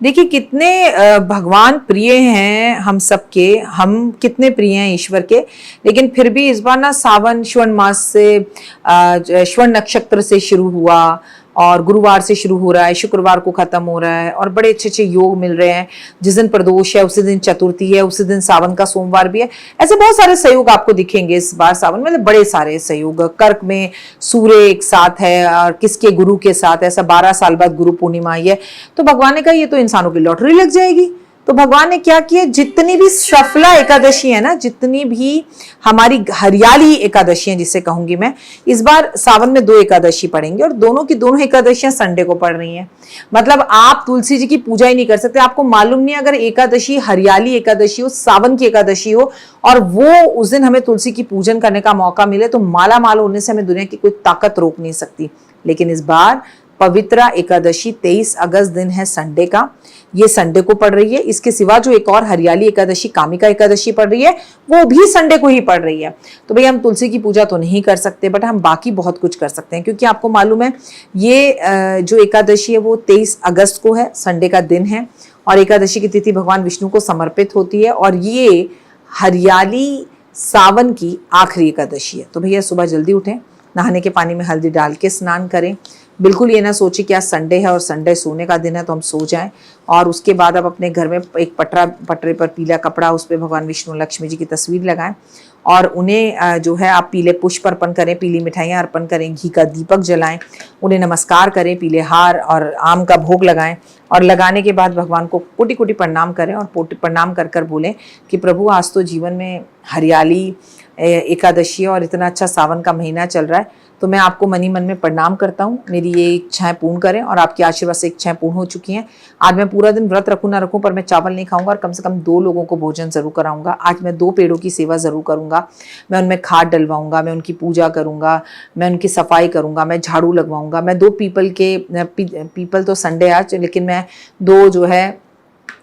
देखिए कितने भगवान प्रिय हैं हम सबके, हम कितने प्रिय हैं ईश्वर के। लेकिन फिर भी इस बार ना सावन श्रवण मास से श्रवण नक्षत्र से शुरू हुआ और गुरुवार से शुरू हो रहा है, शुक्रवार को खत्म हो रहा है और बड़े अच्छे अच्छे योग मिल रहे हैं। जिस दिन प्रदोष है उसी दिन चतुर्थी है, उसी दिन सावन का सोमवार भी है। ऐसे बहुत सारे सहयोग आपको दिखेंगे इस बार सावन में, बड़े सारे सहयोग। कर्क में सूर्य एक साथ है और किसके गुरु के साथ, ऐसा 12 साल बाद गुरु पूर्णिमा आई है। तो भगवान ने कहा ये तो इंसानों की लॉटरी लग जाएगी। तो भगवान ने क्या किया, जितनी भी सफला एकादशी है ना, जितनी भी हमारी हरियाली एकादशी है जिसे कहूंगी मैं, इस बार सावन में 2 एकादशी पड़ेंगी और दोनों की दोनों एकादशियां संडे को पड़ रही हैं। मतलब आप तुलसी जी की पूजा ही नहीं कर सकते। आपको मालूम नहीं, अगर एकादशी हरियाली एकादशी हो, सावन की एकादशी हो और वो उस दिन हमें तुलसी की पूजन करने का मौका मिले तो माला माल होने से हमें दुनिया की कोई ताकत रोक नहीं सकती। लेकिन इस बार पवित्रा एकादशी 23 अगस्त दिन है संडे का, ये संडे को पड़ रही है। इसके सिवा जो एक और हरियाली एकादशी कामिका एकादशी पड़ रही है वो भी संडे को ही पड़ रही है। तो भैया हम तुलसी की पूजा तो नहीं कर सकते, बट हम बाकी बहुत कुछ कर सकते हैं। क्योंकि आपको मालूम है ये जो एकादशी है वो 23 अगस्त को है, संडे का दिन है और एकादशी की तिथि भगवान विष्णु को समर्पित होती है और ये हरियाली सावन की आखिरी एकादशी है। तो भैया सुबह जल्दी उठें, नहाने के पानी में हल्दी डाल के स्नान करें। बिल्कुल ये ना सोचिए कि आज संडे है और संडे सोने का दिन है तो हम सो जाएं। और उसके बाद आप अपने घर में एक पटरे पर पीला कपड़ा, उस पर भगवान विष्णु लक्ष्मी जी की तस्वीर लगाएं और उन्हें जो है आप पीले पुष्प अर्पण करें, पीली मिठाइयाँ अर्पण करें, घी का दीपक जलाएं, उन्हें नमस्कार करें, पीले हार और आम का भोग लगाएं और लगाने के बाद भगवान को कोटि कोटि प्रणाम करें और प्रणाम कर कर बोलें कि प्रभु आज तो जीवन में हरियाली एकादशी और इतना अच्छा सावन का महीना चल रहा है, तो मैं आपको मन ही मन में प्रणाम करता हूँ। मेरी ये इच्छाएं पूर्ण करें और आपके आशीर्वाद से इच्छाएं पूर्ण हो चुकी हैं। आज मैं पूरा दिन व्रत रखूँ ना रखूँ पर मैं चावल नहीं खाऊंगा और कम से कम 2 लोगों को भोजन जरूर कराऊंगा। आज मैं 2 पेड़ों की सेवा जरूर करूंगा, मैं उनमें खाद डलवाऊंगा, मैं उनकी पूजा करूंगा, मैं उनकी सफाई करूंगा, मैं झाड़ू लगवाऊंगा। मैं 2 पीपल तो संडे आज, लेकिन मैं 2 जो है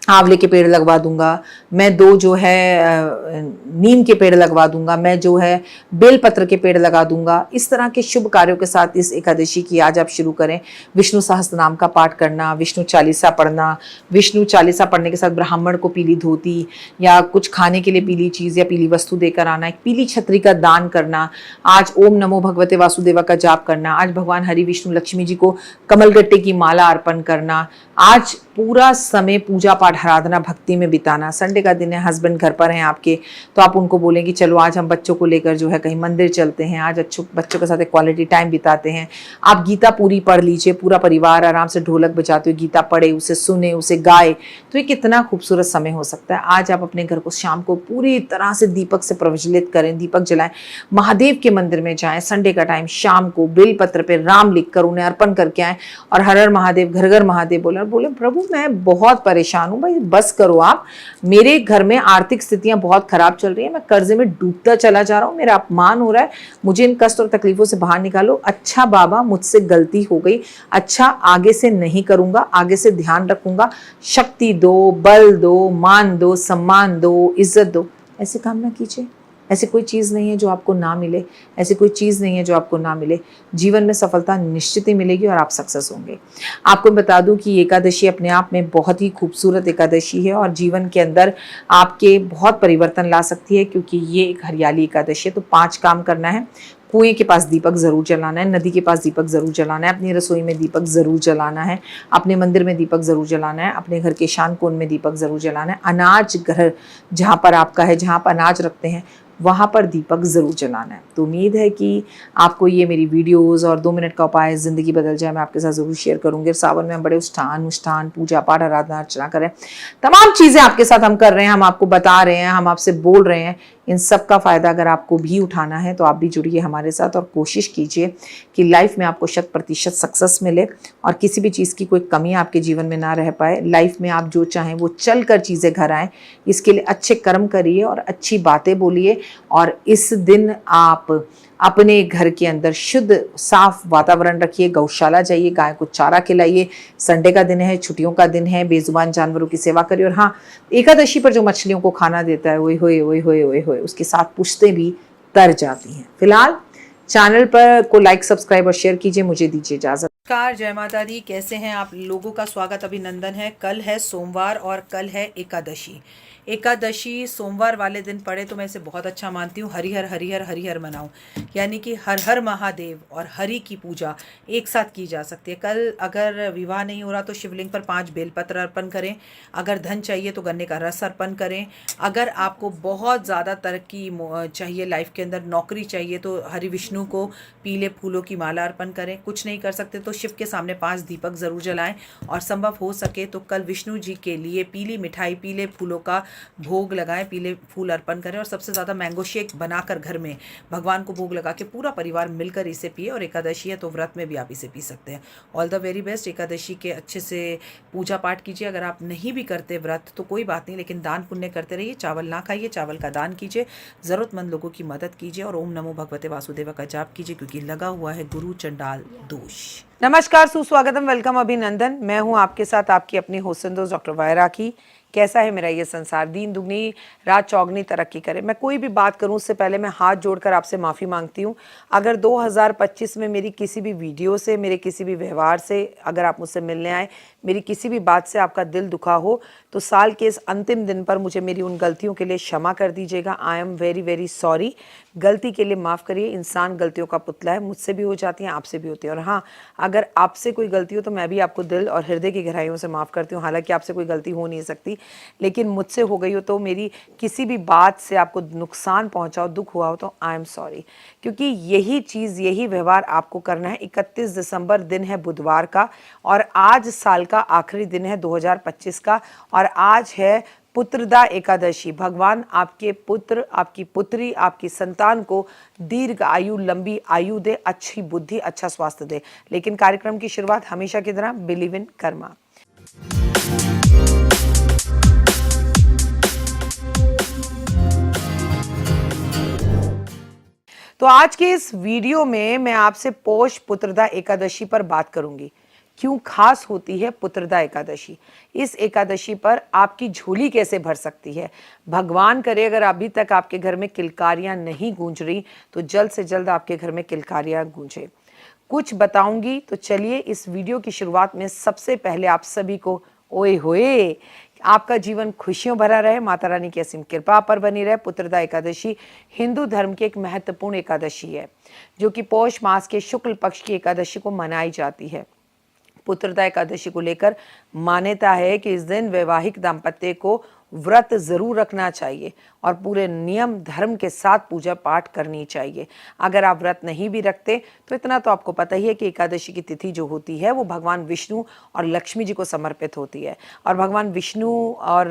आंवले के पेड़ लगवा दूंगा, मैं 2 जो है नीम के पेड़ लगवा दूंगा, मैं जो है बेलपत्र के पेड़ लगा दूंगा। इस तरह के शुभ कार्यों के साथ इस एकादशी की आज आप शुरू करें। विष्णु सहस्त्र नाम का पाठ करना, विष्णु चालीसा पढ़ना, विष्णु चालीसा पढ़ने के साथ ब्राह्मण को पीली धोती या कुछ खाने के लिए पीली चीज या पीली वस्तु देकर आना, एक पीली छतरी का दान करना, आज ओम नमो भगवते वासुदेवा का जाप करना, आज भगवान हरि विष्णु लक्ष्मी जी को कमलगट्टे की माला अर्पण करना, आज पूरा समय पूजा पाठ आराधना भक्ति में बिताना। संडे का दिन है, हस्बैंड घर पर हैं आपके, तो आप उनको बोलें कि चलो आज हम बच्चों को लेकर जो है कहीं मंदिर चलते हैं, आज बच्चों के साथ एक क्वालिटी टाइम बिताते हैं। आप गीता पूरी पढ़ लीजिए, पूरा परिवार आराम से ढोलक बजाते हुए गीता पढ़े, उसे सुने, उसे गाए, तो ये कितना खूबसूरत समय हो सकता है। आज आप अपने घर को शाम को पूरी तरह से दीपक से प्रज्वलित करें, दीपक जलाएं, महादेव के मंदिर में जाएं, संडे का टाइम शाम को बेलपत्र पे राम लिखकर उन्हें अर्पण करके आएं और हर हर महादेव घर घर महादेव बोले और बोले प्रभु मैं बहुत परेशान हूं, भाई बस करो आप, मेरे घर में आर्थिक स्थितियां बहुत खराब चल रही है, मैं कर्जे में डूबता चला जा रहा हूं, मेरा अपमान हो रहा है, मुझे इन कष्ट और तकलीफों से बाहर निकालो। अच्छा बाबा मुझसे गलती हो गई, अच्छा आगे से नहीं करूंगा, आगे से ध्यान रखूंगा, शक्ति दो, बल दो, मान दो, सम्मान दो, इज्जत दो। ऐसे काम ना कीजिए। ऐसी कोई चीज़ नहीं है जो आपको ना मिले, ऐसी कोई चीज़ नहीं है जो आपको ना मिले। जीवन में सफलता निश्चित ही मिलेगी और आप सक्सेस होंगे। आपको बता दूं कि एकादशी अपने आप में बहुत ही खूबसूरत एकादशी है और जीवन के अंदर आपके बहुत परिवर्तन ला सकती है, क्योंकि ये एक हरियाली एकादशी है। तो 5 काम करना है। कुएं के पास दीपक जरूर जलाना है, नदी के पास दीपक जरूर जलाना है, अपनी रसोई में दीपक जरूर जलाना है, अपने मंदिर में दीपक जरूर जलाना है, अपने घर के ईशान कोण में दीपक जरूर जलाना है, अनाज घर जहाँ पर आपका है, जहाँ पर अनाज रखते हैं वहाँ पर दीपक ज़रूर जलाना है। तो उम्मीद है कि आपको ये मेरी वीडियोस और 2 मिनट का उपाय ज़िंदगी बदल जाए मैं आपके साथ ज़रूर शेयर करूँगी। सावन में हम बड़े अनुष्ठान पूजा पाठ आराधना अर्चना करें, तमाम चीज़ें आपके साथ हम कर रहे हैं, हम आपको बता रहे हैं, हम आपसे बोल रहे हैं। इन सब का फ़ायदा अगर आपको भी उठाना है तो आप भी जुड़िए हमारे साथ और कोशिश कीजिए कि लाइफ में आपको 100% सक्सेस मिले और किसी भी चीज़ की कोई कमी आपके जीवन में ना रह पाए। लाइफ में आप जो चाहें वो चल कर चीज़ें घर आएँ। इसके लिए अच्छे कर्म करिए और अच्छी बातें बोलिए और इस दिन आप अपने घर के अंदर शुद्ध साफ वातावरण रखिए, गौशाला जाइए, गाय को चारा खिलाइए। संडे का दिन है, छुट्टियों का दिन है, बेजुबान जानवरों की सेवा करिए। और हाँ, एकादशी पर जो मछलियों को खाना देता है ओए होए ओए होए ओए होए, उसके साथ पुश्तें भी तर जाती हैं। फिलहाल चैनल पर को लाइक, सब्सक्राइब और शेयर कीजिए। मुझे दीजिए इजाजत। नमस्कार, जय माता दी। कैसे हैं आप लोगों का स्वागत, अभिनंदन है। कल है सोमवार और कल है एकादशी। एकादशी सोमवार वाले दिन पड़े तो मैं इसे बहुत अच्छा मानती हूँ। हरिहर हरिहर हरिहर मनाऊँ, यानी कि हर हर महादेव और हरि की पूजा एक साथ की जा सकती है। कल अगर विवाह नहीं हो रहा तो शिवलिंग पर 5 बेलपत्र अर्पण करें। अगर धन चाहिए तो गन्ने का रस अर्पण करें। अगर आपको बहुत ज़्यादा तरक्की चाहिए लाइफ के अंदर, नौकरी चाहिए, तो हरि विष्णु को पीले फूलों की माला अर्पण करें। कुछ नहीं कर सकते तो शिव के सामने 5 दीपक ज़रूर जलाएं। और संभव हो सके तो कल विष्णु जी के लिए पीली मिठाई, पीले फूलों का भोग लगाएं, पीले फूल अर्पण करें। और सबसे ज़्यादा मैंगो शेक बनाकर घर में भगवान को भोग लगा के पूरा परिवार मिलकर इसे पिए। और एकादशी है तो व्रत में भी आप इसे पी सकते हैं। All the very best. Ekadashi के अच्छे से पूजा पाठ कीजिए। अगर आप नहीं भी करते व्रत तो कोई बात नहीं, लेकिन दान पुण्य करते रहिए। चावल ना खाइए, चावल का दान कीजिए, ज़रूरतमंद लोगों की मदद कीजिए और ओम नमो भगवते वासुदेव का जाप कीजिए, क्योंकि लगा हुआ है गुरु चंडाल दोष। नमस्कार, सुस्वागतम, वेलकम, अभिनंदन। मैं हूं आपके साथ आपकी अपनी होसन दोस्त डॉक्टर वायरा की। कैसा है मेरा ये संसार, दिन दुगनी रात चौगनी तरक्की करे। मैं कोई भी बात करूं उससे पहले मैं हाथ जोड़कर आपसे माफ़ी मांगती हूं। अगर 2025 में मेरी किसी भी वीडियो से, मेरे किसी भी व्यवहार से, अगर आप मुझसे मिलने आए, मेरी किसी भी बात से आपका दिल दुखा हो, तो साल के इस अंतिम दिन पर मुझे मेरी उन गलतियों के लिए क्षमा कर दीजिएगा। I am very very sorry. गलती के लिए माफ़ करिए। इंसान गलतियों का पुतला है, मुझसे भी हो जाती हैं, आपसे भी होती है। और हाँ, अगर आपसे कोई गलती हो तो मैं भी आपको दिल और हृदय की गहराइयों से माफ़ करती हूँ। हालांकि आपसे कोई गलती हो नहीं सकती, लेकिन मुझसे हो गई हो तो मेरी किसी भी बात से आपको नुकसान पहुँचा हो, दुख हुआ हो, तो आई एम सॉरी। क्योंकि यही चीज़, यही व्यवहार आपको करना है। 31 दिसंबर दिन है बुधवार का, और आज साल का आखिरी दिन है 2025 का, और आज है पुत्रदा एकादशी। भगवान आपके पुत्र, आपकी पुत्री, आपकी संतान को दीर्घ आयु, लंबी आयु दे, अच्छी बुद्धि, अच्छा स्वास्थ्य दे। लेकिन कार्यक्रम की शुरुआत हमेशा की तरह बिलीव इन कर्मा। तो आज के इस वीडियो में मैं आपसे पौष पुत्रदा एकादशी पर बात करूंगी। क्यों खास होती है पुत्रदा एकादशी? इस एकादशी पर आपकी झोली कैसे भर सकती है? भगवान करे अगर अभी तक आपके घर में किलकारियां नहीं गूंज रही तो जल्द से जल्द आपके घर में किलकारियां गूंजे। कुछ बताऊंगी, तो चलिए इस वीडियो की शुरुआत में सबसे पहले आप सभी को ओए होए, आपका जीवन खुशियों भरा रहे, माता रानी की असीम कृपा पर बनी रहे। पुत्रदा एकादशी हिंदू धर्म की एक महत्वपूर्ण एकादशी है, जो कि पौष मास के शुक्ल पक्ष की एकादशी को मनाई जाती है। पुत्रदा एकादशी को लेकर मान्यता है कि इस दिन वैवाहिक दाम्पत्य को व्रत जरूर रखना चाहिए और पूरे नियम धर्म के साथ पूजा पाठ करनी चाहिए। अगर आप व्रत नहीं भी रखते तो इतना तो आपको पता ही है कि एकादशी की तिथि जो होती है वो भगवान विष्णु और लक्ष्मी जी को समर्पित होती है। और भगवान विष्णु और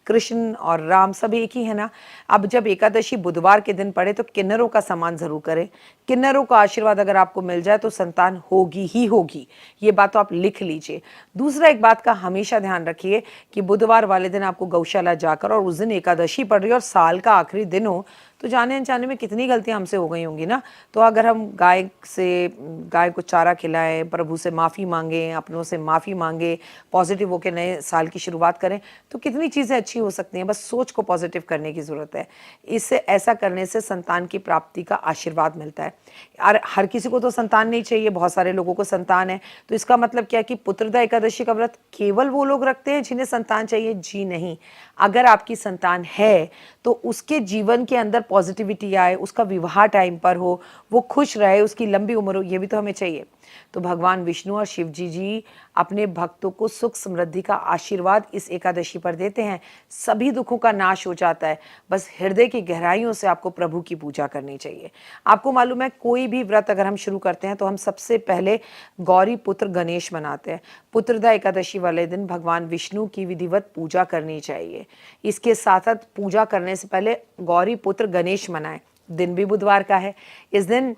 कृष्ण और राम सब एक ही है ना। अब जब एकादशी बुधवार के दिन पड़े तो किन्नरों का सम्मान जरूर करें। किन्नरों का आशीर्वाद अगर आपको मिल जाए तो संतान होगी ही होगी, ये बात तो आप लिख लीजिए। दूसरा, एक बात का हमेशा ध्यान रखिए कि बुधवार वाले दिन आपको गौशाला जाकर, और उस दिन एकादशी पड़ रही है और साल का आखिरी दिन हो, तो जाने अनजाने में कितनी गलतियां हमसे हो गई होंगी ना। तो अगर हम गाय को चारा खिलाएं, प्रभु से माफ़ी मांगें, अपनों से माफ़ी मांगें, पॉजिटिव होकर नए साल की शुरुआत करें, तो कितनी चीज़ें अच्छी हो सकती हैं। बस सोच को पॉजिटिव करने की ज़रूरत है। इससे, ऐसा करने से संतान की प्राप्ति का आशीर्वाद मिलता है। और हर किसी को तो संतान नहीं चाहिए, बहुत सारे लोगों को संतान है। तो इसका मतलब क्या कि पुत्रदा एकादशी का व्रत केवल वो लोग रखते हैं जिन्हें संतान चाहिए? जी नहीं। अगर आपकी संतान है तो उसके जीवन के अंदर पॉजिटिविटी आए, उसका विवाह टाइम पर हो, वो खुश रहे, उसकी लंबी उम्र हो, ये भी तो हमें चाहिए। तो भगवान विष्णु और शिव जी अपने भक्तों को सुख समृद्धि का आशीर्वाद इस एकादशी पर देते हैं। सभी दुखों का नाश हो जाता है। बस हृदय की गहराइयों से आपको प्रभु की पूजा करनी चाहिए। आपको मालूम है, कोई भी व्रत अगर हम शुरू करते हैं तो हम सबसे पहले गौरी पुत्र गणेश मनाते हैं। पुत्रदा एकादशी वाले दिन भगवान विष्णु की विधिवत पूजा करनी चाहिए। इसके साथ साथ पूजा करने से पहले गौरी पुत्र गणेश मनाएं। दिन भी बुधवार का है। इस दिन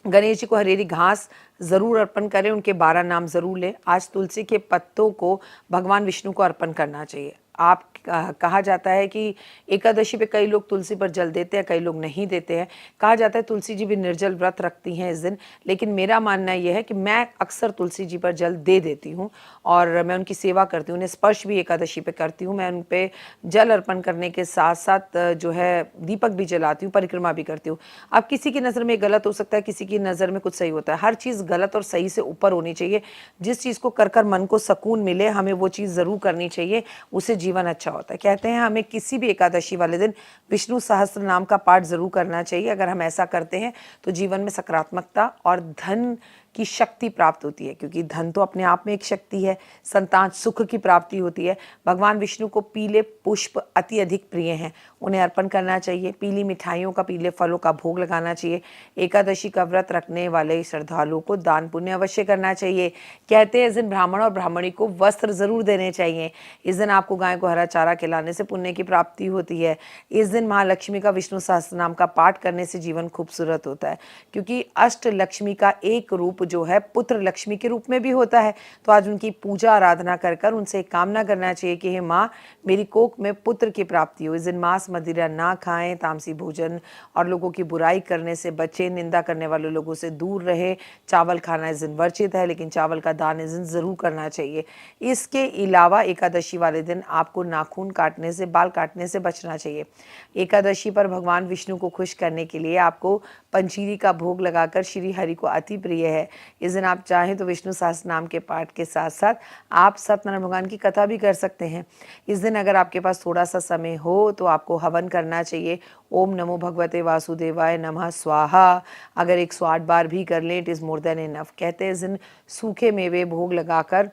गणेश जी को हरी हरी घास जरूर अर्पण करें, उनके 12 नाम जरूर लें। आज तुलसी के पत्तों को भगवान विष्णु को अर्पण करना चाहिए। आप कहा जाता है कि एकादशी पे कई लोग तुलसी पर जल देते हैं, कई लोग नहीं देते हैं। कहा जाता है तुलसी जी भी निर्जल व्रत रखती हैं इस दिन, लेकिन मेरा मानना यह है कि मैं अक्सर तुलसी जी पर जल दे देती हूँ और मैं उनकी सेवा करती हूँ, उन्हें स्पर्श भी एकादशी पे करती हूँ। मैं उन पे जल अर्पण करने के साथ साथ जो है दीपक भी जलाती हूँ, परिक्रमा भी करती हूँ। अब किसी की नज़र में गलत हो सकता है, किसी की नज़र में कुछ सही होता है। हर चीज़ गलत और सही से ऊपर होनी चाहिए। जिस चीज़ को कर कर मन को सुकून मिले, हमें वो चीज़ ज़रूर करनी चाहिए, उससे जीवन अच्छा होता है। कहते हैं हमें किसी भी एकादशी वाले दिन विष्णु सहस्त्र नाम का पाठ ज़रूर करना चाहिए। अगर हम ऐसा करते हैं तो जीवन में सकारात्मकता और धन की शक्ति प्राप्त होती है, क्योंकि धन तो अपने आप में एक शक्ति है। संतान सुख की प्राप्ति होती है। भगवान विष्णु को पीले पुष्प अति अधिक प्रिय हैं, उन्हें अर्पण करना चाहिए। पीली मिठाइयों का, पीले फलों का भोग लगाना चाहिए। एकादशी का व्रत रखने वाले श्रद्धालुओं को दान पुण्य अवश्य करना चाहिए। कहते हैं इस दिन ब्राह्मण और ब्राह्मणी को वस्त्र जरूर देने चाहिए। इस दिन आपको गाय को हरा चारा खिलाने से पुण्य की प्राप्ति होती है। इस दिन महालक्ष्मी का विष्णु सहस्त्र नाम का पाठ करने से जीवन खूबसूरत होता है, क्योंकि अष्ट लक्ष्मी का एक रूप जो है पुत्र लक्ष्मी के रूप में भी होता है। तो आज उनकी पूजा आराधना कर कर उनसे कामना करना चाहिए कि हे माँ, मेरी कोख में पुत्र की प्राप्ति हो। इस दिन मांस मदिरा ना खाएं, तामसी भोजन और लोगों की बुराई करने से बचें, निंदा करने वाले लोगों से दूर रहे। चावल खाना इस दिन वर्जित है, लेकिन चावल का दान इस दिन जरूर करना चाहिए। इसके अलावा एकादशी वाले दिन आपको नाखून काटने से, बाल काटने से बचना चाहिए। एकादशी पर भगवान विष्णु को खुश करने के लिए आपको पंजीरी का भोग लगाकर श्री हरि को अति प्रिय है। इस दिन आप चाहें तो विष्णु सहस्त्र नाम के पाठ के साथ साथ आप सत्यनारायण भगवान की कथा भी कर सकते हैं। इस दिन अगर आपके पास थोड़ा सा समय हो तो आपको हवन करना चाहिए। ओम नमो भगवते वासुदेवाय नमः स्वाहा अगर 108 बार भी कर लें, it is more than enough. कहते हैं इस दिन सूखे मेवे भोग लगाकर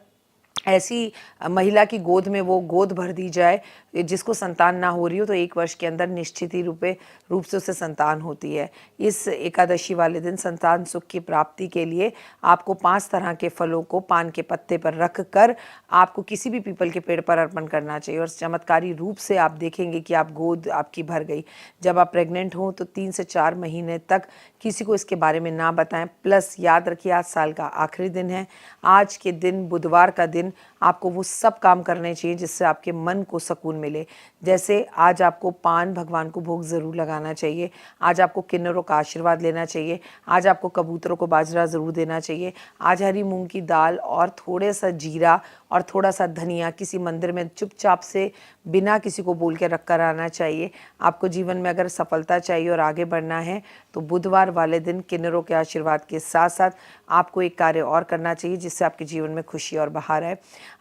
ऐसी महिला की गोद में वो गोद भर दी जाए जिसको संतान ना हो रही हो, तो 1 वर्ष के अंदर निश्चित ही रूप से उसे संतान होती है। इस एकादशी वाले दिन संतान सुख की प्राप्ति के लिए आपको 5 तरह के फलों को पान के पत्ते पर रख कर आपको किसी भी पीपल के पेड़ पर अर्पण करना चाहिए, और चमत्कारी रूप से आप देखेंगे कि आप गोद आपकी भर गई। जब आप प्रेग्नेंट हो तो 3 से 4 महीने तक किसी को इसके बारे में ना बताएं। प्लस याद रखिए आज साल का आखिरी दिन है। आज के दिन, बुधवार का दिन, आपको वो सब काम करने चाहिए जिससे आपके मन को सुकून मिले। जैसे आज आपको पान भगवान को भोग ज़रूर लगाना चाहिए। आज आपको किन्नरों का आशीर्वाद लेना चाहिए। आज आपको कबूतरों को बाजरा ज़रूर देना चाहिए। आज हरी मूंग की दाल और थोड़े सा जीरा और थोड़ा सा धनिया किसी मंदिर में चुपचाप से बिना किसी को बोल के रख कर आना चाहिए। आपको जीवन में अगर सफलता चाहिए और आगे बढ़ना है तो बुधवार वाले दिन किन्नरों के आशीर्वाद के साथ साथ आपको एक कार्य और करना चाहिए जिससे आपके जीवन में खुशी और बहार आए।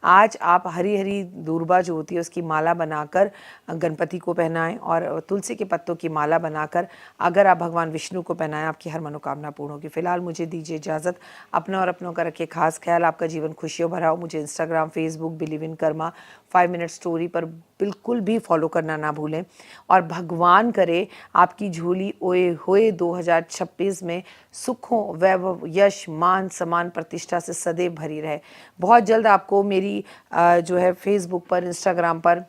आज आप हरी हरी दूर्बा जो होती है उसकी माला बनाकर गणपति को पहनाएं, और तुलसी के पत्तों की माला बनाकर अगर आप भगवान विष्णु को पहनाएं, आपकी हर मनोकामना पूर्ण होगी। फिलहाल मुझे दीजिए इजाज़त। अपना और अपनों का रखिए खास ख्याल। आपका जीवन खुशियों भरा हो। मुझे Instagram, Facebook, believe in Karma 5 minute story पर बिल्कुल भी फॉलो करना ना भूलें, और भगवान करे आपकी झोली ओए होए 2026 में सुखों, वैभव, यश, मान, सम्मान, प्रतिष्ठा से सदैव भरी रहे। बहुत जल्द आपको मेरी जो है फेसबुक पर, इंस्टाग्राम पर,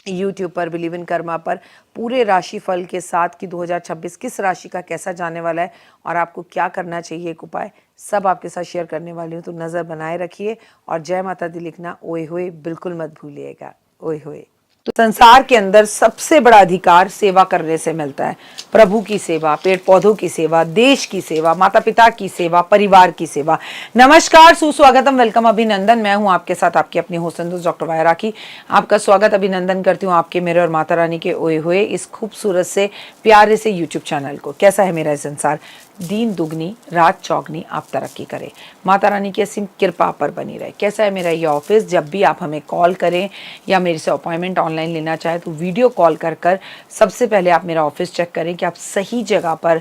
यूट्यूब पर, बिलीव इन कर्मा पर पूरे राशिफल के साथ कि 2026 किस राशि का कैसा जाने वाला है और आपको क्या करना चाहिए, एक उपाय सब आपके साथ शेयर करने वाली हूँ। तो नज़र बनाए रखिए और जय माता दी लिखना ओए होए बिल्कुल मत भूलिएगा। ओए होए। तो संसार के अंदर सबसे बड़ा अधिकार सेवा करने से मिलता है। प्रभु की सेवा, पेड़ पौधों की सेवा, देश की सेवा, माता पिता की सेवा, परिवार की सेवा। नमस्कार, सुस्वागतम, वेलकम, अभिनंदन। मैं हूं आपके साथ आपकी अपनी होस्ट डॉक्टर वाया राखी। आपका स्वागत, अभिनंदन करती हूं आपके, मेरे और माता रानी के ओए हुए इस खूबसूरत से प्यारे से यूट्यूब चैनल को। कैसा है मेरा संसार? दिन दुगनी रात चौगनी आप तरक्की करें, माता रानी की असीम कृपा पर बनी रहे। कैसा है मेरा ये ऑफिस? जब भी आप हमें कॉल करें या मेरे से अपॉइंटमेंट ऑनलाइन लेना चाहे तो वीडियो कॉल कर सबसे पहले आप मेरा ऑफिस चेक करें कि आप सही जगह पर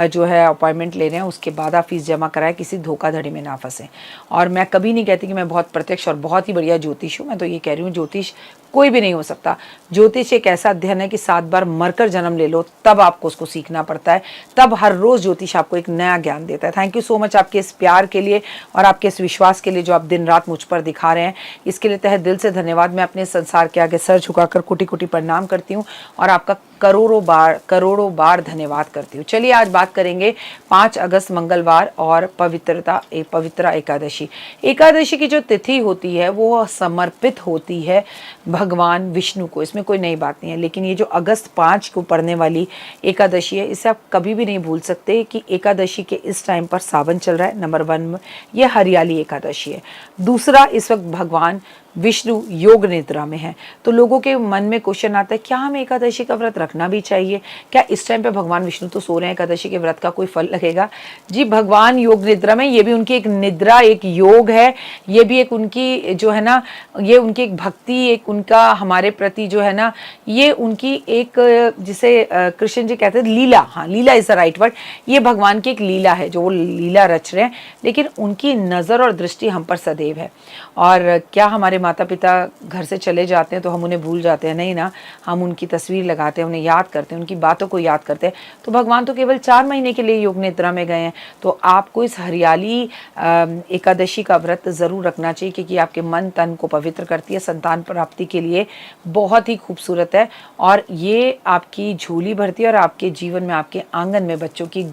जो है अपॉइंटमेंट ले रहे हैं। उसके बाद आप फीस जमा कराएं, किसी धोखाधड़ी में ना फंसें। और मैं कभी नहीं कहती कि मैं बहुत प्रत्यक्ष और बहुत ही बढ़िया ज्योतिष हूँ। मैं तो ये कह रही हूँ ज्योतिष कोई भी नहीं हो सकता। ज्योतिष एक ऐसा अध्ययन है कि 7 बार मरकर जन्म ले लो तब आपको उसको सीखना पड़ता है, तब हर रोज ज्योतिष आपको एक नया ज्ञान देता है। थैंक यू सो मच आपके इस प्यार के लिए और आपके इस विश्वास के लिए जो आप दिन रात मुझ पर दिखा रहे हैं। इसके लिए तहे दिल से धन्यवाद। मैं अपने संसार के आगे सर झुकाकर कोटि कोटि प्रणाम करती हूँ और आपका करोड़ों बार धन्यवाद करती हूँ। चलिए आज बात करेंगे 5 अगस्त मंगलवार और पवित्रा एकादशी। एकादशी की जो तिथि होती है वो समर्पित होती है भगवान विष्णु को, इसमें कोई नई बात नहीं है। लेकिन ये जो अगस्त 5 को पड़ने वाली एकादशी है, इसे आप कभी भी नहीं भूल सकते कि एकादशी के इस टाइम पर सावन चल रहा है। नंबर 1 में ये हरियाली एकादशी है। दूसरा, इस वक्त भगवान विष्णु योग निद्रा में है। तो लोगों के मन में क्वेश्चन आता है, क्या हमें एकादशी का व्रत रखना भी चाहिए? क्या इस टाइम पे भगवान विष्णु तो सो रहे हैं, एकादशी के व्रत का कोई फल लगेगा? जी, भगवान योग निद्रा में, ये भी उनकी एक निद्रा, एक योग है। ये भी एक उनकी जो है ना, ये उनकी एक भक्ति, एक उनका हमारे प्रति जो है ना, ये उनकी एक, जिसे कृष्ण जी कहते हैं लीला, हाँ लीला इज द राइट वर्ड। ये भगवान की एक लीला है जो वो लीला रच रहे हैं, लेकिन उनकी नज़र और दृष्टि हम पर सदैव है। और क्या हमारे माता पिता घर से चले जाते हैं तो हम उन्हें भूल जाते हैं? नहीं ना, हम उनकी तस्वीर लगाते हैं, उन्हें याद करते हैं, उनकी बातों को याद करते हैं। तो भगवान तो केवल 4 महीने के लिए योग निद्रा में गए हैं। तो आपको इस हरियाली एकादशी का व्रत ज़रूर रखना चाहिए, क्योंकि आपके मन तन को पवित्र करती है, संतान प्राप्ति के लिए बहुत ही खूबसूरत है। और ये आपकी झोली भरती है और आपके जीवन में, आपके आंगन में बच्चों की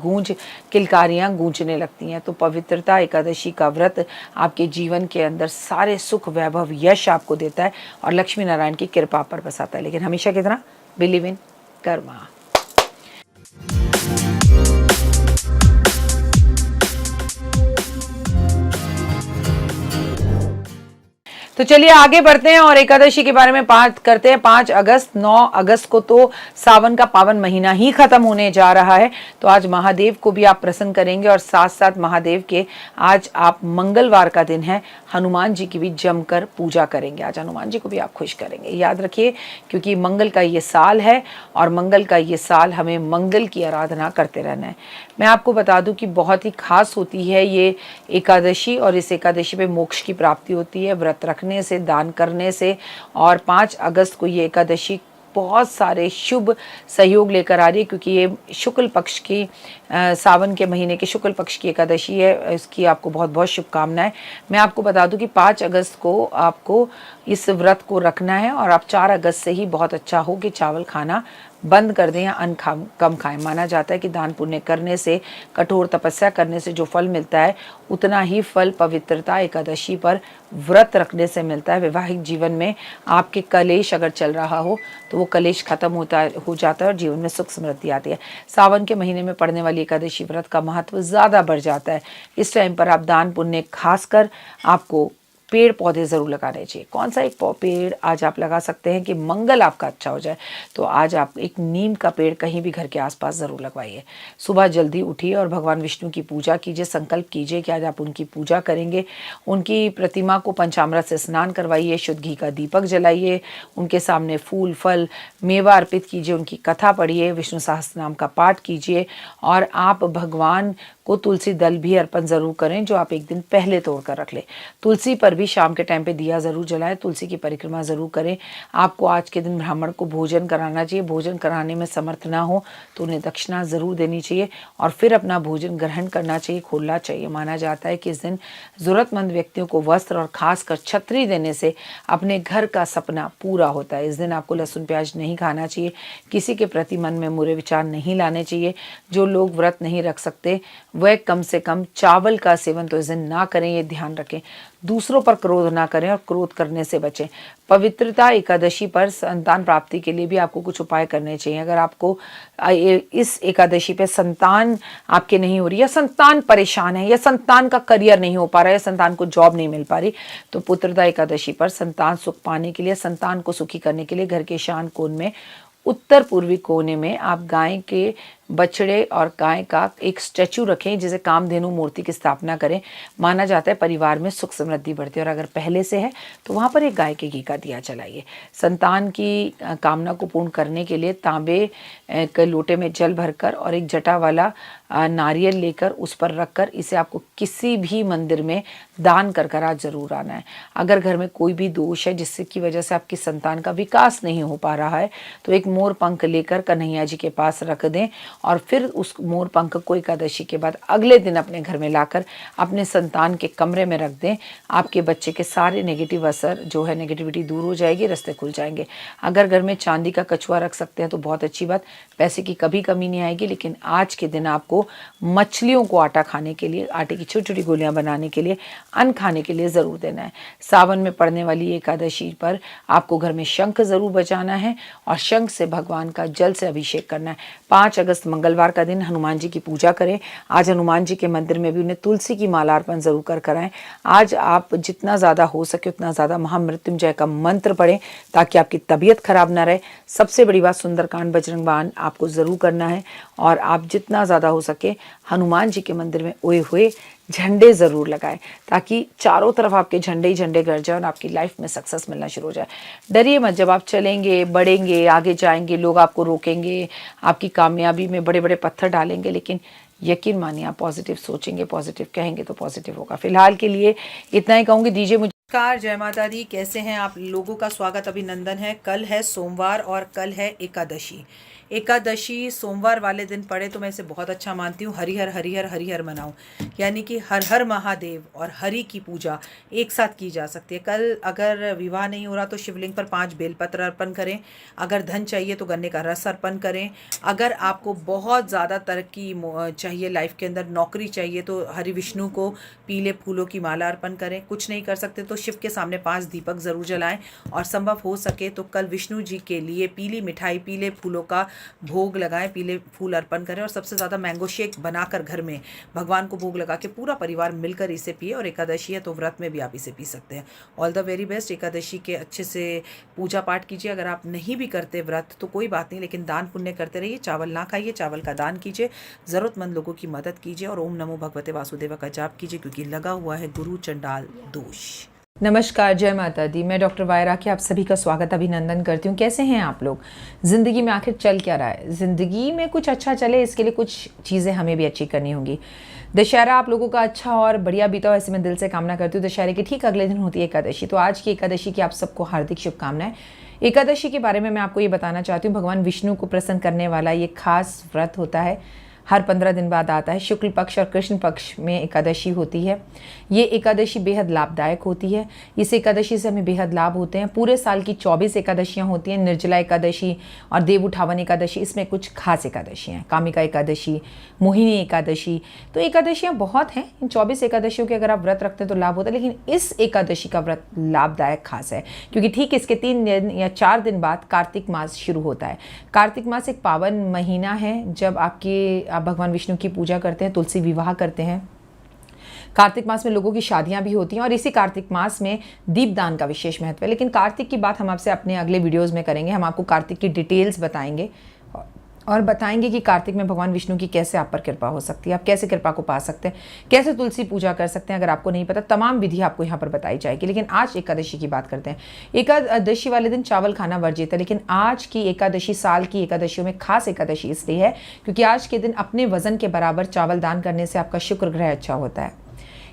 किलकारियाँ गूंजने लगती हैं। तो पवित्रता एकादशी का व्रत आपके जीवन के अंदर सारे सुख, वैभव, यश आपको देता है और लक्ष्मी नारायण की कृपा पर बसाता है। लेकिन हमेशा की तरह बिलीव इन कर्मा। तो चलिए आगे बढ़ते हैं और एकादशी के बारे में बात करते हैं। 5 अगस्त, 9 अगस्त को तो सावन का पावन महीना ही खत्म होने जा रहा है। तो आज महादेव को भी आप प्रसन्न करेंगे और साथ साथ महादेव के आज आप मंगलवार का दिन है, हनुमान जी की भी जमकर पूजा करेंगे। आज हनुमान जी को भी आप खुश करेंगे, याद रखिए, क्योंकि मंगल का ये साल है और मंगल का ये साल हमें मंगल की आराधना करते रहना है। मैं आपको बता दूं कि बहुत ही खास होती है ये एकादशी, और इस एकादशी पे मोक्ष की प्राप्ति होती है व्रत रखने से, दान करने से। और 5 अगस्त को ये एकादशी बहुत सारे शुभ सहयोग लेकर आ रही है, क्योंकि ये शुक्ल पक्ष की सावन के महीने के शुक्ल पक्ष की एकादशी है। इसकी आपको बहुत बहुत शुभकामनाएं। मैं आपको बता दूं कि 5 अगस्त को आपको इस व्रत को रखना है और आप 4 अगस्त से ही बहुत अच्छा हो कि चावल खाना बंद कर दें या अन्न कम खाएं। माना जाता है कि दान पुण्य करने से, कठोर तपस्या करने से जो फल मिलता है, उतना ही फल पवित्रता एकादशी पर व्रत रखने से मिलता है। वैवाहिक जीवन में आपके कलेश अगर चल रहा हो तो वो कलेश खत्म हो जाता है और जीवन में सुख समृद्धि आती है। सावन के महीने में पड़ने वाली एकादशी व्रत का महत्व ज़्यादा बढ़ जाता है। इस टाइम पर आप दान पुण्य, खासकर आपको पेड़ पौधे ज़रूर लगाने चाहिए। कौन सा एक पेड़ आज आप लगा सकते हैं कि मंगल आपका अच्छा हो जाए? तो आज आप एक नीम का पेड़ कहीं भी घर के आसपास ज़रूर लगवाइए। सुबह जल्दी उठिए और भगवान विष्णु की पूजा कीजिए। संकल्प कीजिए कि आज आप उनकी पूजा करेंगे। उनकी प्रतिमा को पंचामृत से स्नान करवाइए, शुद्ध घी का दीपक जलाइए, उनके सामने फूल, फल, मेवा अर्पित कीजिए, उनकी कथा पढ़िए, विष्णु सहस्त्र नाम का पाठ कीजिए। और आप भगवान को तुलसी दल भी अर्पण ज़रूर करें, जो आप एक दिन पहले तोड़ कर रख लें। तुलसी पर भी शाम के टाइम पे दिया ज़रूर जलाएं, तुलसी की परिक्रमा ज़रूर करें। आपको आज के दिन ब्राह्मण को भोजन कराना चाहिए। भोजन कराने में समर्थ ना हो तो उन्हें दक्षिणा ज़रूर देनी चाहिए और फिर अपना भोजन ग्रहण करना चाहिए, खोलना चाहिए। माना जाता है कि इस दिन ज़रूरतमंद व्यक्तियों को वस्त्र और खासकर छतरी देने से अपने घर का सपना पूरा होता है। इस दिन आपको लहसुन प्याज नहीं खाना चाहिए, किसी के प्रति मन में बुरे विचार नहीं लाने चाहिए। जो लोग व्रत नहीं रख सकते वह कम से कम चावल का सेवन तो इस दिन ना करें, ये ध्यान रखें। दूसरों पर क्रोध ना करें और क्रोध करने से बचें। पवित्रता एकादशी पर संतान प्राप्ति के लिए भी आपको कुछ उपाय करने चाहिए। अगर आपको इस एकादशी पे संतान आपके नहीं हो रही, या संतान परेशान है, या संतान का करियर नहीं हो पा रहा है, या संतान को जॉब नहीं मिल पा रही, तो पुत्रदा एकादशी पर संतान सुख पाने के लिए, संतान को सुखी करने के लिए घर के ईशान कोण में, उत्तर पूर्वी कोने में आप गाय के बछड़े और गाय का एक स्टैचू रखें, जिसे कामधेनु मूर्ति की स्थापना करें। माना जाता है परिवार में सुख समृद्धि बढ़ती है। और अगर पहले से है तो वहाँ पर एक गाय के घी का दिया जलाइए। संतान की कामना को पूर्ण करने के लिए तांबे के लोटे में जल भरकर और एक जटा वाला नारियल लेकर उस पर रखकर इसे आपको किसी भी मंदिर में दान कर आज ज़रूर आना है। अगर घर में कोई भी दोष है जिससे की वजह से आपकी संतान का विकास नहीं हो पा रहा है, तो एक मोर पंख लेकर कन्हैया जी के पास रख दें और फिर उस मोर पंख को एकादशी के बाद अगले दिन अपने घर में लाकर अपने संतान के कमरे में रख दें। आपके बच्चे के सारे नेगेटिव असर जो है, नेगेटिविटी दूर हो जाएगी, रास्ते खुल जाएंगे। अगर घर में चांदी का कछुआ रख सकते हैं तो बहुत अच्छी बात, पैसे की कभी कमी नहीं आएगी। लेकिन आज के दिन आपको मछलियों को आटा खाने के लिए, आटे की छोटी छोटी गोलियां बनाने के लिए, अन्न खाने के लिए ज़रूर देना है। सावन में पड़ने वाली एकादशी पर आपको घर में शंख ज़रूर बजाना है और शंख से भगवान का जल से अभिषेक करना है। 5 अगस्त मंगलवार का दिन हनुमान जी की पूजा करें। आज हनुमान जी के मंदिर में भी उन्हें तुलसी की माला अर्पण ज़रूर कर कराएं। आज आप जितना ज़्यादा हो सके उतना ज़्यादा महामृत्युंजय का मंत्र पढ़ें ताकि आपकी तबीयत खराब ना रहे। सबसे बड़ी बात, सुंदरकांड बजरंग बाण आपको ज़रूर करना है और आप जितना ज़्यादा हो सके हनुमान जी के मंदिर में ओए हुए झंडे ज़रूर लगाएं ताकि चारों तरफ आपके झंडे ही झंडे गड़ जाए और आपकी लाइफ में सक्सेस मिलना शुरू हो जाए। डरिए मत, जब आप चलेंगे, बढ़ेंगे, आगे जाएंगे, लोग आपको रोकेंगे, आपकी कामयाबी में बड़े बड़े पत्थर डालेंगे, लेकिन यकीन मानिए आप पॉजिटिव सोचेंगे, पॉजिटिव कहेंगे तो पॉजिटिव होगा। फिलहाल के लिए इतना ही कहूँगी। दीजिए मुझे नमस्कार, जय माता दी। कैसे हैं आप लोगों का स्वागत, अभिनंदन है। कल है सोमवार और कल है एकादशी। एकादशी सोमवार वाले दिन पड़े तो मैं इसे बहुत अच्छा मानती हूँ। हरिहर हरिहर हरिहर मनाऊँ, यानी कि हर हर महादेव और हरि की पूजा एक साथ की जा सकती है। कल अगर विवाह नहीं हो रहा तो शिवलिंग पर 5 बेलपत्र अर्पण करें। अगर धन चाहिए तो गन्ने का रस अर्पण करें। अगर आपको बहुत ज़्यादा तरक्की चाहिए लाइफ के अंदर, नौकरी चाहिए, तो हरि विष्णु को पीले फूलों की माला अर्पण करें। कुछ नहीं कर सकते तो शिव के सामने 5 दीपक ज़रूर जलाएं और संभव हो सके तो कल विष्णु जी के लिए पीली मिठाई, पीले फूलों का भोग लगाएं, पीले फूल अर्पण करें और सबसे ज़्यादा मैंगो शेक बनाकर घर में भगवान को भोग लगा के पूरा परिवार मिलकर इसे पिए। और एकादशी है तो व्रत में भी आप इसे पी सकते हैं। All the very best. Ekadashi के अच्छे से पूजा पाठ कीजिए। अगर आप नहीं भी करते व्रत तो कोई बात नहीं, लेकिन दान पुण्य करते रहिए। चावल ना खाइए, चावल का दान कीजिए, ज़रूरतमंद लोगों की मदद कीजिए और ओम नमो भगवते वासुदेव का जाप कीजिए, क्योंकि लगा हुआ है गुरु चंडाल दोष। नमस्कार, जय माता दी। मैं डॉक्टर वायरा के आप सभी का स्वागत, अभिनंदन करती हूँ। कैसे हैं आप लोग? ज़िंदगी में आखिर चल क्या रहा है? ज़िंदगी में कुछ अच्छा चले इसके लिए कुछ चीज़ें हमें भी अच्छी करनी होंगी। दशहरा आप लोगों का अच्छा और बढ़िया बीता हो, ऐसे मैं दिल से कामना करती हूँ। दशहरे के ठीक अगले दिन होती है एकादशी, तो आज की एकादशी की आप सबको हार्दिक शुभकामनाएं। एकादशी के बारे में मैं आपको ये बताना चाहती हूँ, भगवान विष्णु को प्रसन्न करने वाला ये खास व्रत होता है। हर 15 दिन बाद आता है। शुक्ल पक्ष और कृष्ण पक्ष में एकादशी होती है। ये एकादशी बेहद लाभदायक होती है। इस एकादशी से हमें बेहद लाभ होते हैं। पूरे साल की 24 एकादशियाँ होती हैं। निर्जला एकादशी और देव उठावन एकादशी, इसमें कुछ खास एकादशियाँ हैं। कामिका एकादशी, मोहिनी एकादशी, तो एकादशियाँ बहुत हैं। इन 24 एकादशियों के अगर आप व्रत रखते हैं तो लाभ होता है, लेकिन इस एकादशी का व्रत लाभदायक खास है क्योंकि ठीक इसके 3 दिन या 4 दिन बाद कार्तिक मास शुरू होता है। कार्तिक मास एक पावन महीना है जब आप भगवान विष्णु की पूजा करते हैं, तुलसी विवाह करते हैं। कार्तिक मास में लोगों की शादियां भी होती हैं और इसी कार्तिक मास में दीपदान का विशेष महत्व है। लेकिन कार्तिक की बात हम आपसे अपने अगले वीडियोस में करेंगे। हम आपको कार्तिक की डिटेल्स बताएंगे और बताएंगे कि कार्तिक में भगवान विष्णु की कैसे आप पर कृपा हो सकती है, आप कैसे कृपा को पा सकते हैं, कैसे तुलसी पूजा कर सकते हैं। अगर आपको नहीं पता, तमाम विधि आपको यहाँ पर बताई जाएगी। लेकिन आज एकादशी की बात करते हैं। एकादशी वाले दिन चावल खाना वर्जित है, लेकिन आज की एकादशी साल की एकादशियों में खास एकादशी इसलिए है क्योंकि आज के दिन अपने वजन के बराबर चावल दान करने से आपका शुक्र ग्रह अच्छा होता है।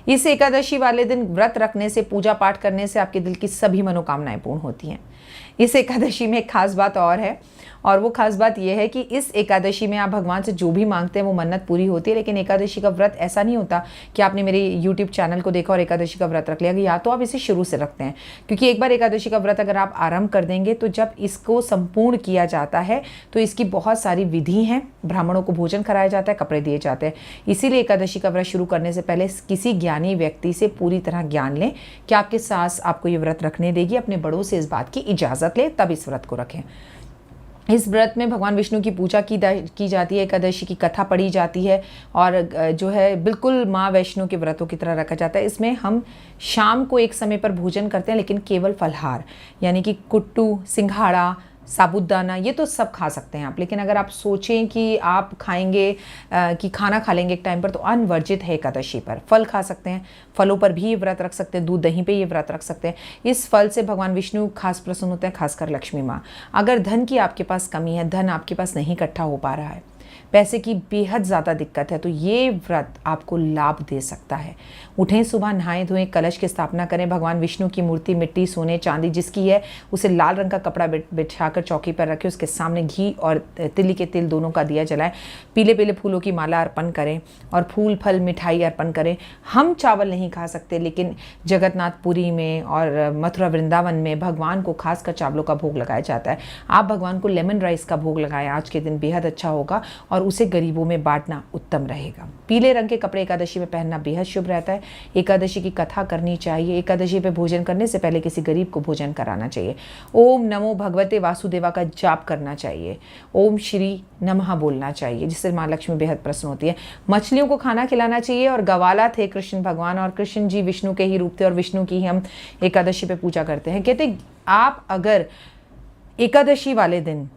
इस एकादशी वाले दिन व्रत रखने से, पूजा पाठ करने से आपके दिल की सभी मनोकामनाएं पूर्ण होती हैं। इस एकादशी में एक खास बात और है, और वो खास बात यह है कि इस एकादशी में आप भगवान से जो भी मांगते हैं वो मन्नत पूरी होती है। लेकिन एकादशी का व्रत ऐसा नहीं होता कि आपने मेरे YouTube चैनल को देखा और एकादशी का व्रत रख लिया, या तो आप इसे शुरू से रखते हैं, क्योंकि एक बार एकादशी का व्रत अगर आप आरंभ कर देंगे तो जब इसको संपूर्ण किया जाता है तो इसकी बहुत सारी विधि हैं। ब्राह्मणों को भोजन कराया जाता है, कपड़े दिए जाते हैं। इसीलिए एकादशी का व्रत शुरू करने से पहले किसी ज्ञानी व्यक्ति से पूरी तरह ज्ञान लें कि आपके सास आपको ये व्रत रखने देगी। अपने बड़ों से इस बात की इजाज़त लें, तब इस व्रत को रखें। इस व्रत में भगवान विष्णु की पूजा की जाती है, एकादशी की कथा पढ़ी जाती है और जो है बिल्कुल माँ वैष्णो के व्रतों की तरह रखा जाता है। इसमें हम शाम को एक समय पर भोजन करते हैं, लेकिन केवल फलहार, यानी कि कुट्टू, सिंघाड़ा, साबूदाना, ये तो सब खा सकते हैं आप। लेकिन अगर आप सोचें कि आप खाएंगे कि खाना खा लेंगे एक टाइम पर, तो अनवर्जित है एकादशी पर। फल खा सकते हैं, फलों पर भी ये व्रत रख सकते हैं, दूध दही पे ये व्रत रख सकते हैं। इस फल से भगवान विष्णु खास प्रसन्न होते हैं, खासकर लक्ष्मी माँ। अगर धन की आपके पास कमी है, धन आपके पास नहीं इकट्ठा हो पा रहा है, पैसे की बेहद ज़्यादा दिक्कत है, तो ये व्रत आपको लाभ दे सकता है। उठें, सुबह नहाएं धोएं, कलश की स्थापना करें, भगवान विष्णु की मूर्ति मिट्टी सोने चांदी जिसकी है उसे लाल रंग का कपड़ा बिछाकर चौकी पर रखें, उसके सामने घी और तिली के तिल दोनों का दिया जलाएं, पीले पीले फूलों की माला अर्पण करें और फूल फल मिठाई अर्पण करें। हम चावल नहीं खा सकते, लेकिन जगन्नाथपुरी में और मथुरा वृंदावन में भगवान को खासकर चावलों का भोग लगाया जाता है। आप भगवान को लेमन राइस का भोग लगाएं, आज के दिन बेहद अच्छा होगा और उसे गरीबों में बांटना उत्तम रहेगा। पीले रंग के कपड़े एकादशी में पहनना बेहद शुभ रहता है। एकादशी की कथा करनी चाहिए। एकादशी पे भोजन करने से पहले किसी गरीब को भोजन कराना चाहिए। ओम नमो भगवते वासुदेवा का जाप करना चाहिए। ओम श्री नमः बोलना चाहिए, जिससे माँ लक्ष्मी बेहद प्रसन्न होती है। मछलियों को खाना खिलाना चाहिए। और गवाला थे कृष्ण भगवान, और कृष्ण जी विष्णु के ही रूप थे और विष्णु की ही हम एकादशी पे पूजा करते हैं। कहते आप अगर एकादशी वाले दिन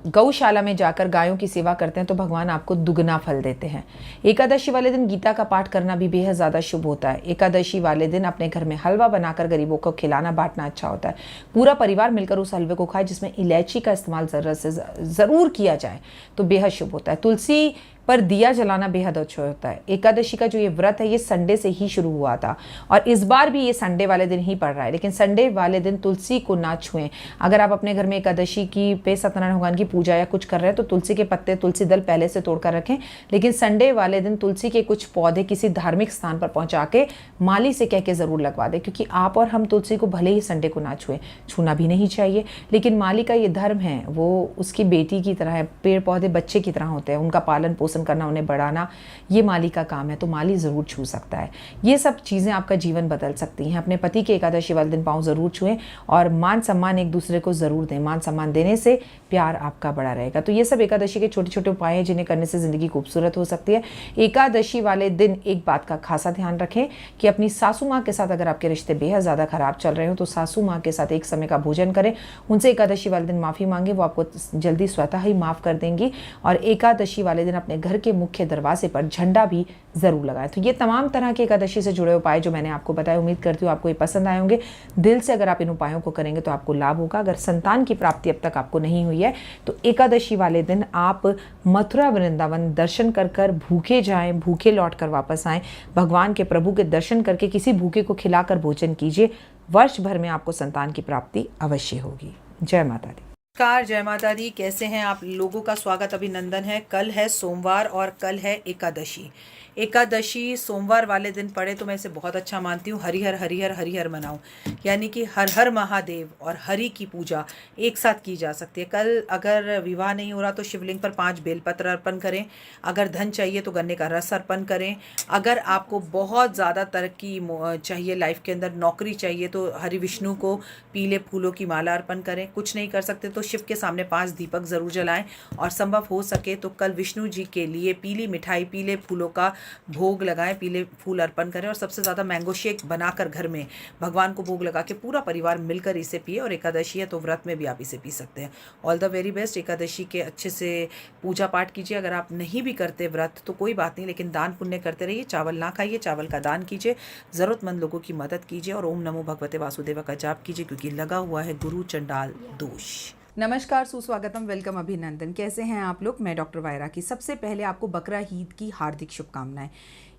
गौशाला में जाकर गायों की सेवा करते हैं तो भगवान आपको दुगना फल देते हैं। एकादशी वाले दिन गीता का पाठ करना भी बेहद ज़्यादा शुभ होता है। एकादशी वाले दिन अपने घर में हलवा बनाकर गरीबों को खिलाना बांटना अच्छा होता है। पूरा परिवार मिलकर उस हलवे को खाए जिसमें इलायची का इस्तेमाल ज़रूर किया जाए तो बेहद शुभ होता है। तुलसी पर दिया जलाना बेहद अच्छा होता है। एकादशी का जो ये व्रत है ये संडे से ही शुरू हुआ था और इस बार भी ये संडे वाले दिन ही पड़ रहा है, लेकिन संडे वाले दिन तुलसी को ना छुएं। अगर आप अपने घर में एकादशी की पे सत्यनारायण भगवान की पूजा या कुछ कर रहे हैं तो तुलसी के पत्ते, तुलसी दल पहले से तोड़कर रखें, लेकिन संडे वाले दिन तुलसी के कुछ पौधे किसी धार्मिक स्थान पर पहुंचा के माली से कह के ज़रूर लगवा दें, क्योंकि आप और हम तुलसी को भले ही संडे को ना छुएं, छूना भी नहीं चाहिए, लेकिन माली का ये धर्म है, वो उसकी बेटी की तरह है। पेड़ पौधे बच्चे की तरह होते हैं, उनका पालन पोषण करना, उन्हें बढ़ाना, ये माली का काम है, तो माली ज़रूर छू सकता है। ये सब चीज़ें आपका जीवन बदल सकती हैं। अपने पति के एकादशी वाले दिन पाँव ज़रूर छुएं और मान सम्मान एक दूसरे को ज़रूर दें। मान सम्मान देने से प्यार आपका बड़ा रहेगा। तो ये सब एकादशी के छोटे छोटे उपाय हैं जिन्हें करने से ज़िंदगी खूबसूरत हो सकती है। एकादशी वाले दिन एक बात का खासा ध्यान रखें कि अपनी सासू माँ के साथ अगर आपके रिश्ते बेहद ज़्यादा ख़राब चल रहे हो तो सासू माँ के साथ एक समय का भोजन करें, उनसे एकादशी वाले दिन माफ़ी मांगे, वो आपको जल्दी स्वतः ही माफ़ कर देंगी। और एकादशी वाले दिन अपने घर के मुख्य दरवाजे पर झंडा भी ज़रूर लगाएं। तो ये तमाम तरह के एकादशी से जुड़े उपाय जो मैंने आपको बताए, उम्मीद करती हूँ आपको ये पसंद आए होंगे। दिल से अगर आप इन उपायों को करेंगे तो आपको लाभ होगा। अगर संतान की प्राप्ति अब तक आपको नहीं हुई है तो एकादशी वाले दिन आप मथुरा वृंदावन दर्शन कर कर भूखे जाएं, भूखे लौट कर वापस आएँ। भगवान के प्रभु के दर्शन करके किसी भूखे को खिलाकर भोजन कीजिए। वर्ष भर में आपको संतान की प्राप्ति अवश्य होगी। जय माता दी। नमस्कार, जय माता दी। कैसे हैं आप लोगों का स्वागत, अभिनंदन है। कल है सोमवार और कल है एकादशी। एकादशी सोमवार वाले दिन पड़े तो मैं इसे बहुत अच्छा मानती हूँ। हरिहर हरिहर हरिहर मनाऊँ, यानी कि हर हर महादेव और हरि की पूजा एक साथ की जा सकती है। कल अगर विवाह नहीं हो रहा तो शिवलिंग पर 5 बेलपत्र अर्पण करें। अगर धन चाहिए तो गन्ने का रस अर्पण करें। अगर आपको बहुत ज़्यादा तरक्की चाहिए लाइफ के अंदर, नौकरी चाहिए, तो हरि विष्णु को पीले फूलों की माला अर्पण करें। कुछ नहीं कर सकते तो शिव के सामने 5 दीपक ज़रूर जलाएं और संभव हो सके तो कल विष्णु जी के लिए पीली मिठाई, पीले फूलों का भोग लगाएं, पीले फूल अर्पण करें और सबसे ज़्यादा मैंगो शेक बनाकर घर में भगवान को भोग लगा के पूरा परिवार मिलकर इसे पिए। और एकादशी है तो व्रत में भी आप इसे पी सकते हैं। All the very best. Ekadashi के अच्छे से पूजा पाठ कीजिए। अगर आप नहीं भी करते व्रत तो कोई बात नहीं, लेकिन दान पुण्य करते रहिए। चावल ना खाइए, चावल का दान कीजिए, ज़रूरतमंद लोगों की मदद कीजिए और ओम नमो भगवते वासुदेवा का जाप कीजिए, क्योंकि लगा हुआ है गुरु चंडाल दोष। नमस्कार, सुस्वागतम, वेलकम, अभिनंदन। कैसे हैं आप लोग? मैं डॉक्टर वायरा की। सबसे पहले आपको बकरा ईद की हार्दिक शुभकामनाएं।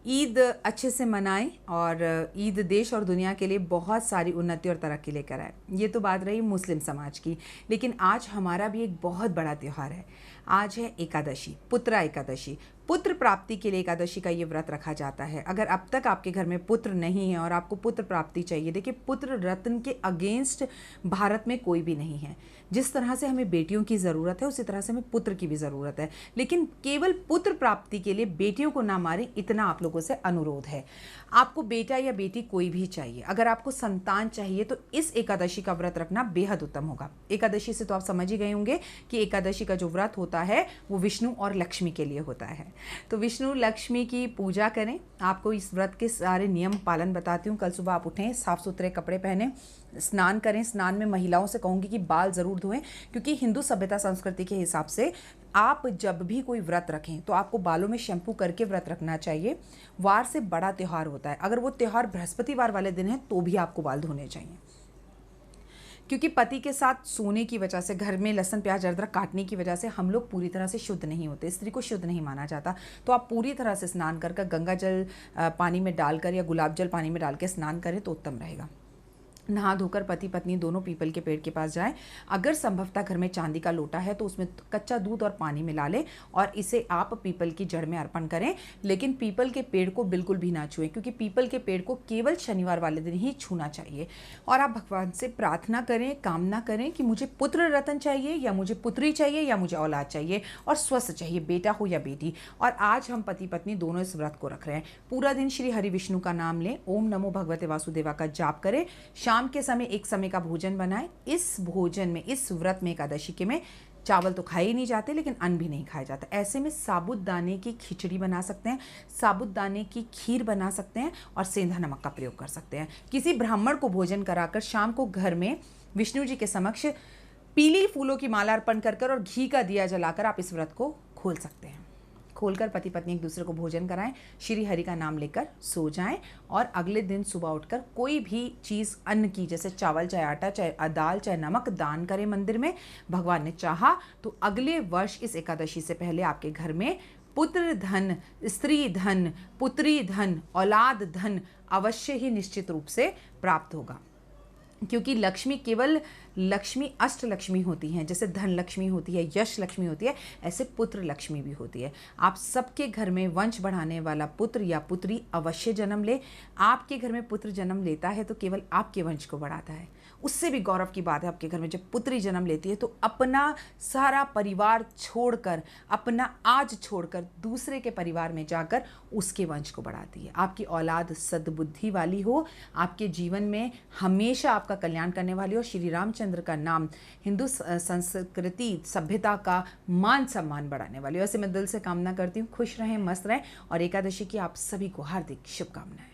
ईद अच्छे से मनाएं और ईद देश और दुनिया के लिए बहुत सारी उन्नति और तरक्की लेकर आए। ये तो बात रही मुस्लिम समाज की, लेकिन आज हमारा भी एक बहुत बड़ा त्यौहार है। आज है एकादशी, पुत्रा एकादशी। पुत्र प्राप्ति के लिए एकादशी का ये व्रत रखा जाता है। अगर अब तक आपके घर में पुत्र नहीं है और आपको पुत्र प्राप्ति चाहिए, देखिए पुत्र रत्न के अगेंस्ट भारत में कोई भी नहीं है। जिस तरह से हमें बेटियों की ज़रूरत है उसी तरह से हमें पुत्र की भी ज़रूरत है, लेकिन केवल पुत्र प्राप्ति के लिए बेटियों को ना मारें, इतना आप लोगों से अनुरोध है। आपको बेटा या बेटी कोई भी चाहिए, अगर आपको संतान चाहिए तो इस एकादशी का व्रत रखना बेहद उत्तम होगा। एकादशी से तो आप समझ ही गए होंगे कि एकादशी का जो व्रत होता है वो विष्णु और लक्ष्मी के लिए होता है। तो विष्णु लक्ष्मी की पूजा करें। आपको इस व्रत के सारे नियम पालन बताती हूँ। कल सुबह आप उठें, साफ़ सुथरे कपड़े पहने, स्नान करें। स्नान में महिलाओं से कहूँगी कि बाल ज़रूर धोएं, क्योंकि हिंदू सभ्यता संस्कृति के हिसाब से आप जब भी कोई व्रत रखें तो आपको बालों में शैम्पू करके व्रत रखना चाहिए। वार से बड़ा त्यौहार होता है, अगर वो त्यौहार बृहस्पतिवार वाले दिन है तो भी आपको बाल धोने चाहिए। क्योंकि पति के साथ सोने की वजह से, घर में लहसुन प्याज अदरक काटने की वजह से हम लोग पूरी तरह से शुद्ध नहीं होते, स्त्री को शुद्ध नहीं माना जाता। तो आप पूरी तरह से स्नान कर गंगा जल पानी में डालकर या गुलाब जल पानी में डाल के स्नान करें तो उत्तम रहेगा। नहा धोकर पति पत्नी दोनों पीपल के पेड़ के पास जाएं। अगर संभवतः घर में चांदी का लोटा है तो उसमें कच्चा दूध और पानी मिला लें और इसे आप पीपल की जड़ में अर्पण करें। लेकिन पीपल के पेड़ को बिल्कुल भी ना छुएं, क्योंकि पीपल के पेड़ को केवल शनिवार वाले दिन ही छूना चाहिए। और आप भगवान से प्रार्थना करें, कामना करें कि मुझे पुत्र रतन चाहिए, या मुझे पुत्री चाहिए, या मुझे औलाद चाहिए और स्वस्थ चाहिए, बेटा हो या बेटी। और आज हम पति पत्नी दोनों इस व्रत को रख रहे हैं। पूरा दिन श्री हरि विष्णु का नाम लें, ओम नमो भगवते वासुदेवा का जाप करें। शाम के समय एक समय का भोजन बनाएं। इस भोजन में, इस व्रत में, एकादशी के में चावल तो खाए ही नहीं जाते, लेकिन अन्न भी नहीं खाया जाता। ऐसे में साबूदाने की खिचड़ी बना सकते हैं, साबूदाने की खीर बना सकते हैं और सेंधा नमक का प्रयोग कर सकते हैं। किसी ब्राह्मण को भोजन कराकर शाम को घर में विष्णु जी के समक्ष पीली फूलों की माला अर्पण कर और घी का दिया जलाकर आप इस व्रत को खोल सकते हैं। खोलकर पति पत्नी एक दूसरे को भोजन कराएं, श्री हरि का नाम लेकर सो जाएं और अगले दिन सुबह उठकर कोई भी चीज़ अन्न की, जैसे चावल, चाहे आटा, चाहे दाल, चाहे नमक, दान करें मंदिर में। भगवान ने चाहा तो अगले वर्ष इस एकादशी से पहले आपके घर में पुत्र धन, स्त्री धन, पुत्री धन, औलाद धन अवश्य ही निश्चित रूप से प्राप्त होगा। क्योंकि लक्ष्मी केवल लक्ष्मी अष्ट लक्ष्मी होती हैं, जैसे धन लक्ष्मी होती है, यश लक्ष्मी होती है, ऐसे पुत्र लक्ष्मी भी होती है। आप सबके घर में वंश बढ़ाने वाला पुत्र या पुत्री अवश्य जन्म ले। आपके घर में पुत्र जन्म लेता है तो केवल आपके वंश को बढ़ाता है। उससे भी गौरव की बात है, आपके घर में जब पुत्री जन्म लेती है तो अपना सारा परिवार छोड़कर, अपना आज छोड़कर दूसरे के परिवार में जाकर उसके वंश को बढ़ाती है। आपकी औलाद सद्बुद्धि वाली हो, आपके जीवन में हमेशा आपका कल्याण करने वाली हो। श्री रामचंद्र का नाम हिंदू संस्कृति सभ्यता का मान सम्मान बढ़ाने वाली हो। ऐसे मैं दिल से कामना करती हूँ खुश रहें, मस्त रहें और एकादशी की आप सभी को हार्दिक शुभकामनाएं।